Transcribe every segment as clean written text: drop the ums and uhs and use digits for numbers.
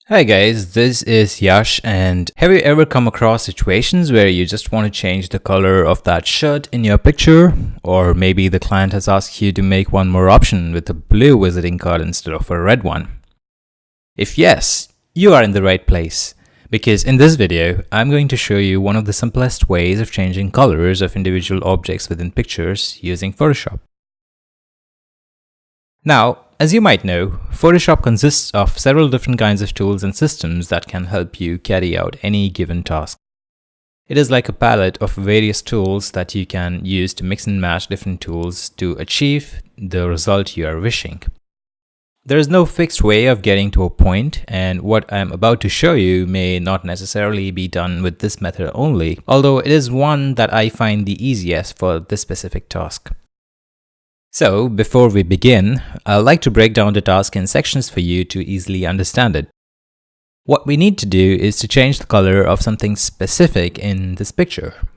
Hi guys, this is Yash, and have you ever come across situations where you just want to change the color of that shirt in your picture? Or maybe the client has asked you to make one more option with a blue visiting card instead of a red one. If yes, you are in the right place, because in this video, I'm going to show you one of the simplest ways of changing colors of individual objects within pictures using Photoshop. Now, as you might know, Photoshop consists of several different kinds of tools and systems that can help you carry out any given task. It is like a palette of various tools that you can use to mix and match different tools to achieve the result you are wishing. There is no fixed way of getting to a point, and what I am about to show you may not necessarily be done with this method only, although it is one that I find the easiest for this specific task. So, before we begin, I'd like to break down the task in sections for you to easily understand it. What we need to do is to change the color of something specific in this picture.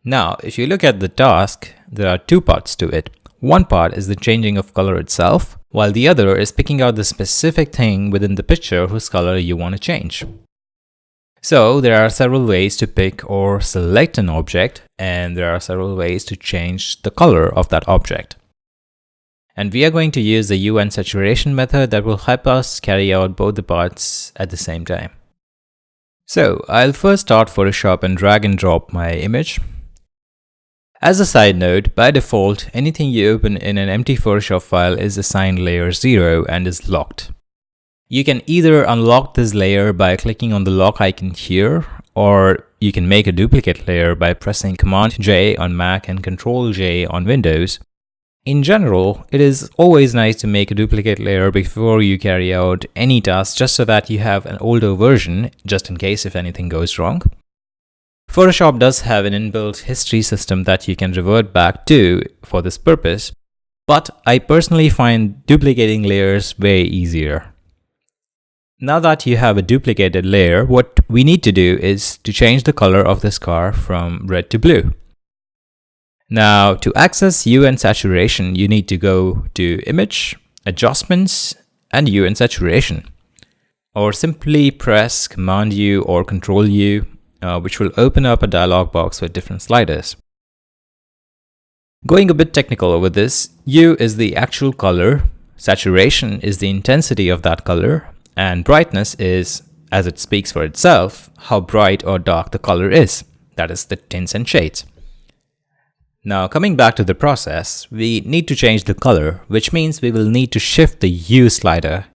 Now, if you look at the task, there are two parts to it. One part is the changing of color itself, while the other is picking out the specific thing within the picture whose color you want to change. So there are several ways to pick or select an object, and there are several ways to change the color of that object. And we are going to use the Hue Saturation method that will help us carry out both the parts at the same time. So I'll first start Photoshop and drag and drop my image. As a side note, by default, anything you open in an empty Photoshop file is assigned layer 0 and is locked. You can either unlock this layer by clicking on the lock icon here, or you can make a duplicate layer by pressing Command J on Mac and Control J on Windows. In general, it is always nice to make a duplicate layer before you carry out any task, just so that you have an older version, just in case if anything goes wrong. Photoshop does have an inbuilt history system that you can revert back to for this purpose, but I personally find duplicating layers way easier. Now that you have a duplicated layer, what we need to do is to change the color of this car from red to blue. Now, to access Hue Saturation, you need to go to Image, Adjustments, and Hue Saturation. Or simply press Command U or Control U, which will open up a dialog box with different sliders. Going a bit technical over this, Hue is the actual color, Saturation is the intensity of that color, and brightness is, as it speaks for itself, how bright or dark the color is. That is the tints and shades. Now, coming back to the process, we need to change the color, which means we will need to shift the Hue slider.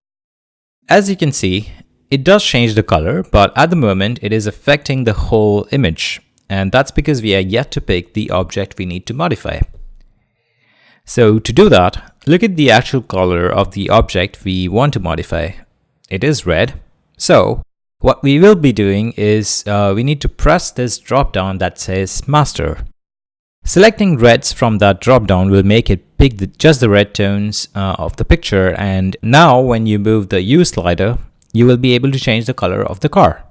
As you can see, it does change the color, but at the moment it is affecting the whole image, and that's because we are yet to pick the object we need to modify. So to do that, look at the actual color of the object we want to modify. It is red. So what we will be doing is we need to press this drop down that says Master. Selecting reds from that drop down will make it pick just the red tones of the picture, and now when you move the Hue slider, you will be able to change the color of the car.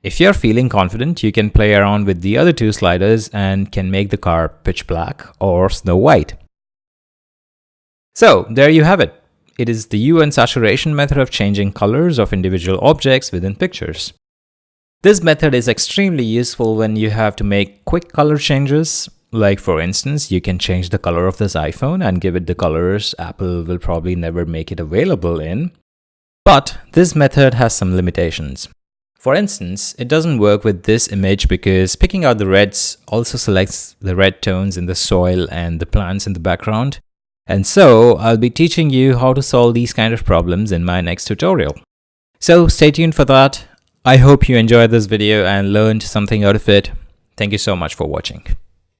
If you're feeling confident, you can play around with the other two sliders and can make the car pitch black or snow white. So there you have it. It is the Hue Saturation method of changing colors of individual objects within pictures. This method is extremely useful when you have to make quick color changes. Like for instance, you can change the color of this iPhone and give it the colors Apple will probably never make it available in. But this method has some limitations. For instance, it doesn't work with this image because picking out the reds also selects the red tones in the soil and the plants in the background. And so I'll be teaching you how to solve these kind of problems in my next tutorial. So stay tuned for that. I hope you enjoyed this video and learned something out of it. Thank you so much for watching.